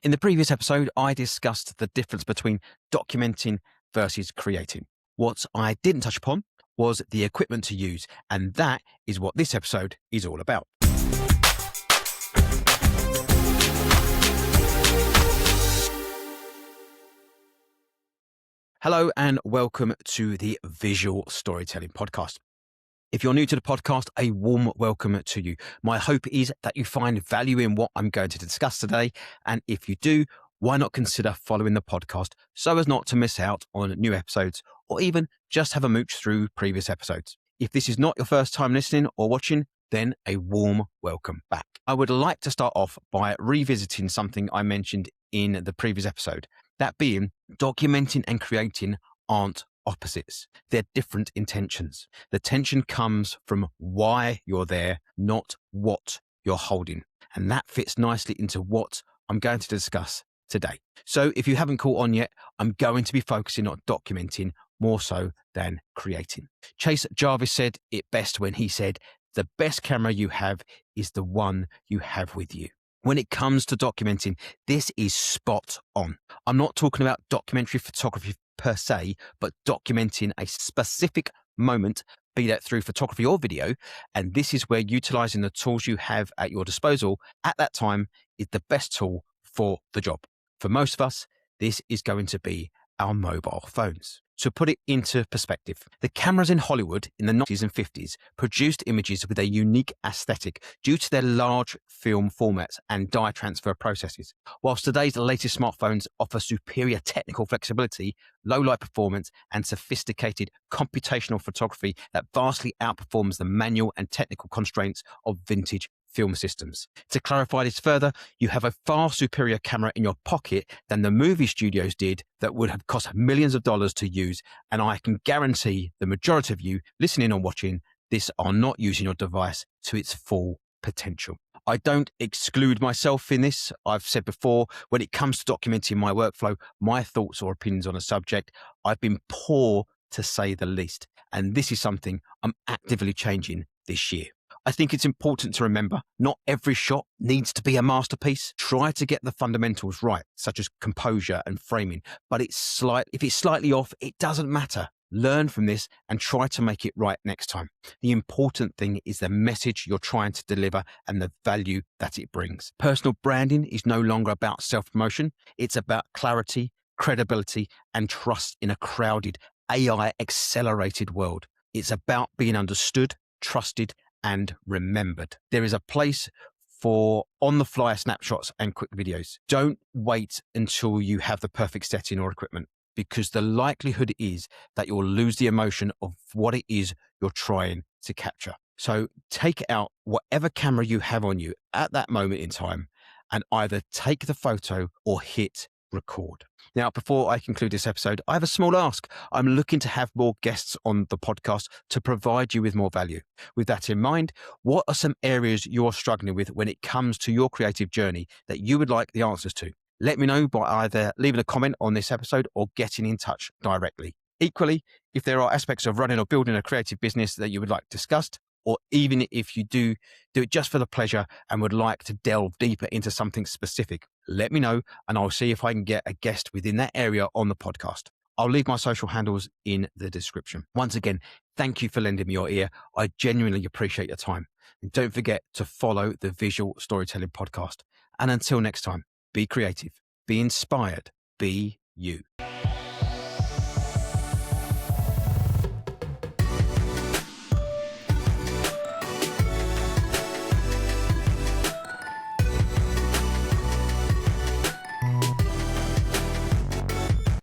In the previous episode, I discussed the difference between documenting versus creating. What I didn't touch upon was the equipment to use, and that is what this episode is all about. Hello and welcome to the Visual Storytelling Podcast. If you're new to the podcast, a warm welcome to you. My hope is that you find value in what I'm going to discuss today. And if you do, why not consider following the podcast so as not to miss out on new episodes or even just have a mooch through previous episodes. If this is not your first time listening or watching, then a warm welcome back. I would like to start off by revisiting something I mentioned in the previous episode, that being documenting and creating aren't opposites. They're different intentions. The tension comes from why you're there, not what you're holding. And that fits nicely into what I'm going to discuss today. So if you haven't caught on yet, I'm going to be focusing on documenting more so than creating. Chase Jarvis said it best when he said, "The best camera you have is the one you have with you." When it comes to documenting, this is spot on. I'm not talking about documentary photography per se, but documenting a specific moment, be that through photography or video. And this is where utilizing the tools you have at your disposal at that time is the best tool for the job. For most of us, this is going to be our mobile phones. To put it into perspective, the cameras in Hollywood in the 90s and 50s produced images with a unique aesthetic due to their large film formats and dye transfer processes. Whilst today's latest smartphones offer superior technical flexibility, low light performance, and sophisticated computational photography that vastly outperforms the manual and technical constraints of vintage film systems. To clarify this further, you have a far superior camera in your pocket than the movie studios did that would have cost millions of dollars to use, and I can guarantee the majority of you listening or watching this are not using your device to its full potential. I don't exclude myself in this. I've said before, when it comes to documenting my workflow, my thoughts or opinions on a subject, I've been poor to say the least, and this is something I'm actively changing this year. I think it's important to remember not every shot needs to be a masterpiece. Try to get the fundamentals right, such as composure and framing, but if it's slightly off, it doesn't matter. Learn from this and try to make it right next time. The important thing is the message you're trying to deliver and the value that it brings. Personal branding is no longer about self-promotion. It's about clarity, credibility, and trust in a crowded, AI-accelerated world. It's about being understood, trusted, and remembered. There is a place for on-the-fly snapshots and quick videos. Don't wait until you have the perfect setting or equipment, because the likelihood is that you'll lose the emotion of what it is you're trying to capture. So take out whatever camera you have on you at that moment in time and either take the photo or hit record. Now, before I conclude this episode, I have a small ask. I'm looking to have more guests on the podcast to provide you with more value. With that in mind, what are some areas you're struggling with when it comes to your creative journey that you would like the answers to? Let me know by either leaving a comment on this episode or getting in touch directly. Equally, if there are aspects of running or building a creative business that you would like discussed, or even if you do it just for the pleasure and would like to delve deeper into something specific, let me know and I'll see if I can get a guest within that area on the podcast. I'll leave my social handles in the description. Once again, thank you for lending me your ear. I genuinely appreciate your time. And don't forget to follow the Visual Storytelling Podcast. And until next time, be creative, be inspired, be you.